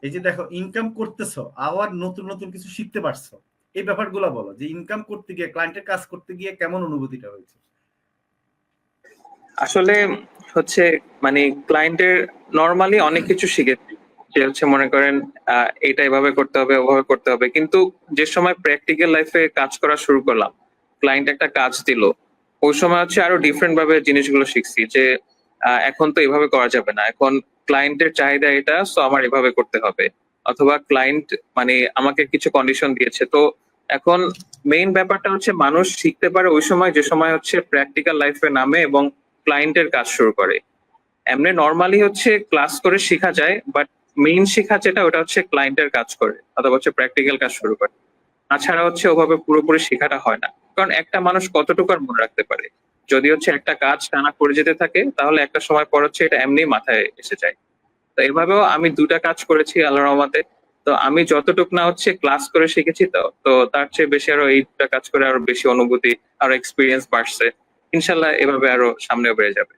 এই যে দেখো ইনকাম করতেছো, আবার নতুন নতুন কিছু শিখতে পারছো, এই ব্যাপারগুলো বলো যে ইনকাম করতে গিয়ে, ক্লায়েন্টের কাজ করতে গিয়ে কেমন অনুভূতিটা হয়েছে? আসলে হচ্ছে মানে ক্লায়েন্টের নর্মালি অনেক কিছু শিখেছি, যে হচ্ছে মনে করেন এটা এভাবে করতে হবে ওভাবে করতে হবে, কিন্তু যে সময় প্র্যাকটিক্যাল লাইফে কাজ করা শুরু করলাম, ক্লায়েন্ট একটা কাজ দিল, ওই সময় হচ্ছে আরো ডিফারেন্ট ভাবে জিনিসগুলো শিখছি যে এখন তো এভাবে করা যাবে না, এখন ক্লায়েন্টের চাহিদা এটা, সো আমার এভাবে করতে হবে। অথবা ক্লায়েন্ট মানে আমাকে কিছু কন্ডিশন দিয়েছে, তো এখন মেইন ব্যাপারটা হচ্ছে মানুষ শিখতে পারে ওই সময় যে সময় হচ্ছে প্র্যাকটিক্যাল লাইফে নামে এবং ক্লায়েন্টের কাজ শুরু করে। এমনি নর্মালি হচ্ছে ক্লাস করে শেখা যায়, বাট মেইন শেখা যেটা ওটা হচ্ছে ক্লায়েন্টের কাজ করে অথবা হচ্ছে প্র্যাকটিক্যাল কাজ শুরু করে। তাছাড়া হচ্ছে ওভাবে পুরোপুরি শেখাটা হয় না, কারণ একটা মানুষ কতটুকু আর মনে রাখতে পারে। যদি হচ্ছে একটা কাজ টানা করে যেতে থাকে তাহলে একটা সময় পর হচ্ছে এটা এমনি মাথায় এসে যায়। তো এভাবেও আমি দুটা কাজ করেছি আল্লাহর রহমতে। তো আমি যতটুকু না হচ্ছে ক্লাস করে শিখেছি, তো তো তার চেয়ে বেশি আরো এই দুটা কাজ করে আরো বেশি অনুভূতি, আরো এক্সপিরিয়েন্স বাড়ছে। ইনশাল্লাহ এভাবে আরো সামনেও বেড়ে যাবে।